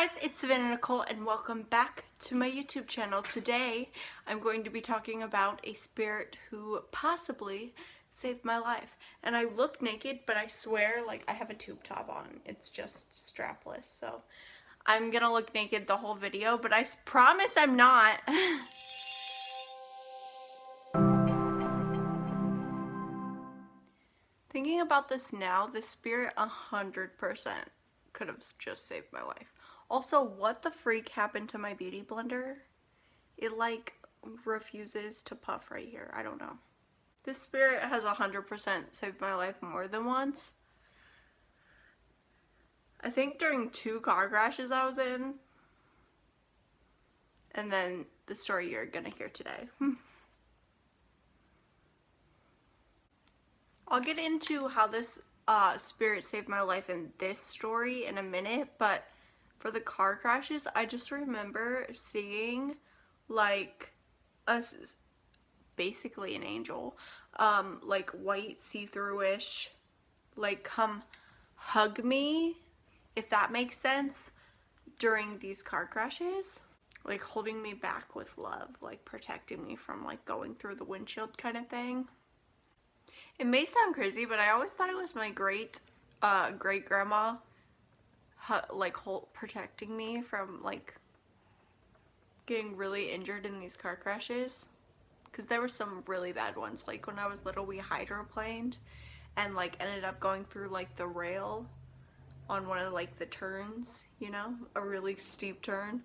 guys, it's Savana Nicole and welcome back to my YouTube channel. Today I'm going to be talking about a spirit who possibly saved my life. And I look naked, but I swear like I have a tube top on. It's just strapless. So I'm gonna look naked the whole video, but I promise I'm not. Thinking about this now, the spirit 100% could have just saved my life. Also, what the freak happened to my beauty blender? It like refuses to puff right here. I don't know. This spirit has 100% saved my life more than once. I think during 2 car crashes I was in. And then the story you're gonna hear today. I'll get into how this spirit saved my life in this story in a minute, but for the car crashes, I just remember seeing like basically an angel, like white see-through-ish, like come hug me, if that makes sense, during these car crashes, like holding me back with love, like protecting me from like going through the windshield kind of thing. It may sound crazy, but I always thought it was my great grandma like protecting me from like getting really injured in these car crashes, because there were some really bad ones. Like when I was little, we hydroplaned and like ended up going through like the rail on one of like the turns, you know, a really steep turn.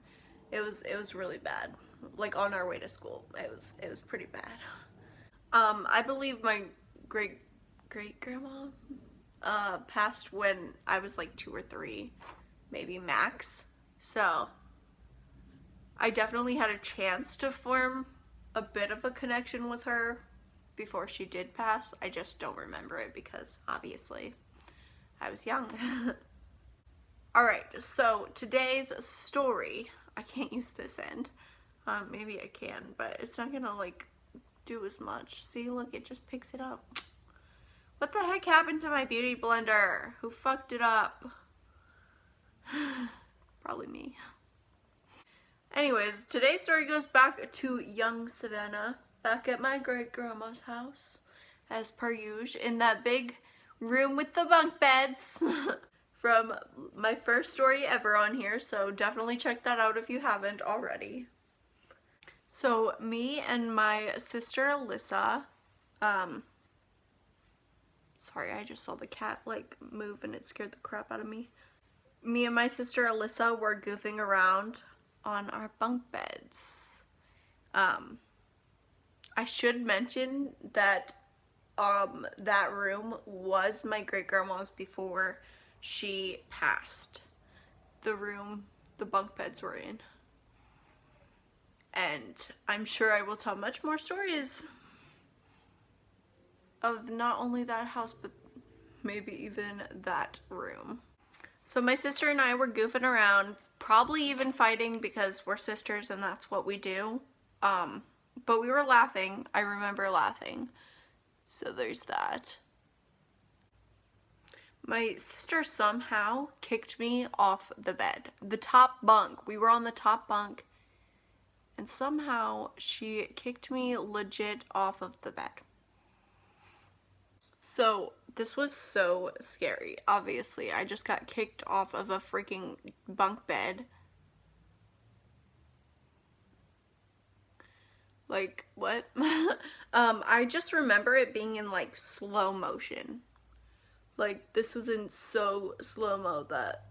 It was really bad. Like on our way to school, it was pretty bad. I believe my great grandma passed when I was like 2 or 3, maybe max. So I definitely had a chance to form a bit of a connection with her before she did pass. I just don't remember it because obviously I was young. Alright, so today's story, I can't use this end. Maybe I can, but it's not gonna like do as much. See, look, it just picks it up. What the heck happened to my beauty blender? Who fucked it up? Probably me. Anyways, today's story goes back to young Savannah, back at my great-grandma's house, as per usual, in that big room with the bunk beds from my first story ever on here, so definitely check that out if you haven't already. So, me and my sister Alyssa, sorry, I just saw the cat like move and it scared the crap out of me. Me and my sister Alyssa were goofing around on our bunk beds. I should mention that that room was my great-grandma's before she passed. The room the bunk beds were in. And I'm sure I will tell much more stories of not only that house, but maybe even that room. So my sister and I were goofing around, probably even fighting because we're sisters and that's what we do. But we were laughing. I remember laughing. So there's that. My sister somehow kicked me off the bed. The top bunk. We were on the top bunk. And somehow she kicked me legit off of the bed. So this was so scary. Obviously, I just got kicked off of a freaking bunk bed. Like, what? I just remember it being in like slow motion. Like, this was in so slow-mo that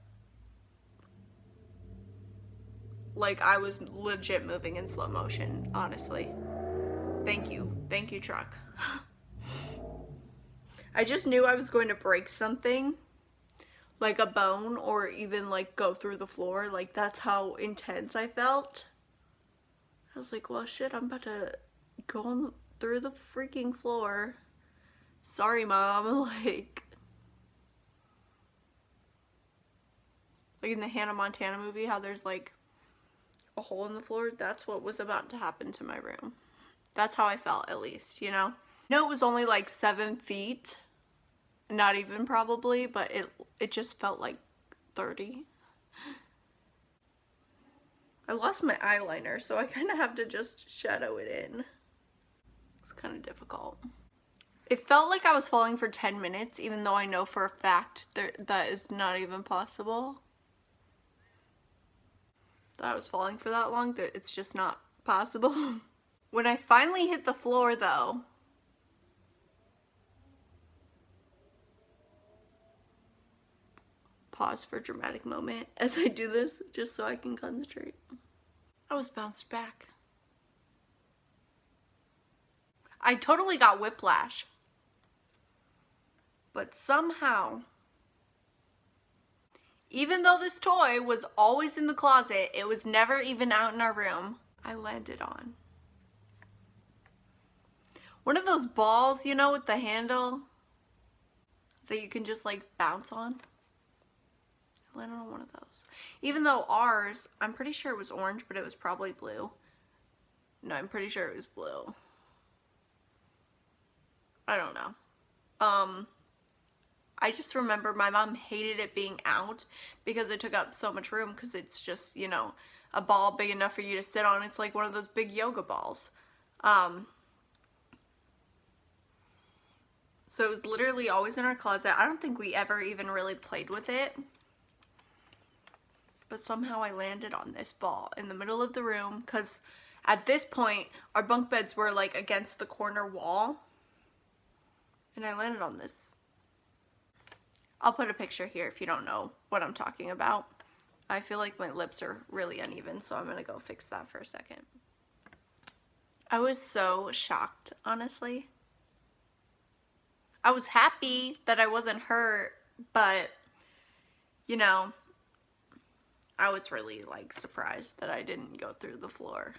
like I was legit moving in slow motion, honestly. Thank you, truck. I just knew I was going to break something, like a bone, or even like go through the floor. Like, that's how intense I felt. I was like, well shit, I'm about to go through the freaking floor. Sorry, Mom. Like in the Hannah Montana movie, how there's like a hole in the floor. That's what was about to happen to my room. That's how I felt, at least, you know? No, it was only like 7 feet. Not even probably, but it just felt like 30. I lost my eyeliner, so I kind of have to just shadow it in. It's kind of difficult. It felt like I was falling for 10 minutes, even though I know for a fact that is not even possible. That I was falling for that long, that it's just not possible. When I finally hit the floor, though, pause for a dramatic moment as I do this, just so I can concentrate. I was bounced back. I totally got whiplash. But somehow, even though this toy was always in the closet, it was never even out in our room, I landed on one of those balls, you know, with the handle that you can just like bounce on. I landed on one of those. Even though ours, I'm pretty sure it was orange, but it was probably blue. No, I'm pretty sure it was blue. I don't know. I just remember my mom hated it being out because it took up so much room, because it's just, you know, a ball big enough for you to sit on. It's like one of those big yoga balls. So it was literally always in our closet. I don't think we ever even really played with it. But somehow I landed on this ball in the middle of the room, because at this point our bunk beds were like against the corner wall. And I landed on this. I'll put a picture here if you don't know what I'm talking about. I feel like my lips are really uneven, so I'm gonna go fix that for a second. I was so shocked, honestly. I was happy that I wasn't hurt, but, you know, I was really, like, surprised that I didn't go through the floor.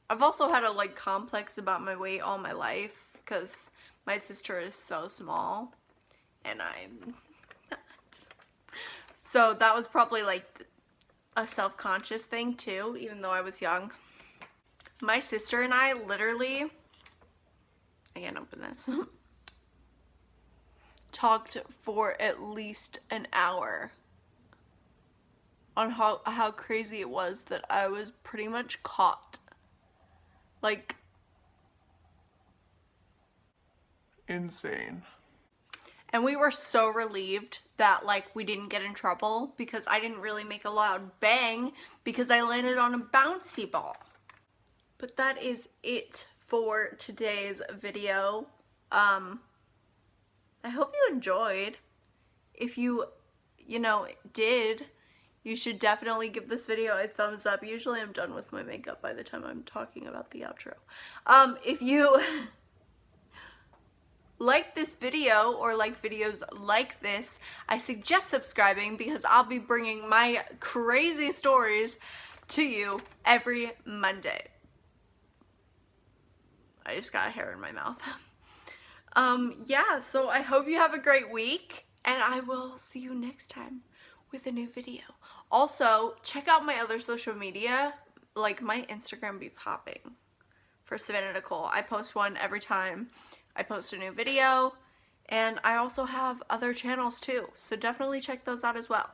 I've also had a, like, complex about my weight all my life, because my sister is so small. And I'm not. So that was probably like a self-conscious thing too, even though I was young. My sister and I literally, I can't open this, talked for at least an hour on how crazy it was that I was pretty much caught. Like, insane. And we were so relieved that, like, we didn't get in trouble, because I didn't really make a loud bang because I landed on a bouncy ball. But that is it for today's video. I hope you enjoyed. If you know, did, you should definitely give this video a thumbs up. Usually I'm done with my makeup by the time I'm talking about the outro. If you like this video or like videos like this, I suggest subscribing, because I'll be bringing my crazy stories to you every Monday. I just got a hair in my mouth. Yeah, so I hope you have a great week, and I will see you next time with a new video. Also, check out my other social media. Like, my Instagram be popping for Savana Nicole. I post one every time I post a new video, and I also have other channels too, so definitely check those out as well.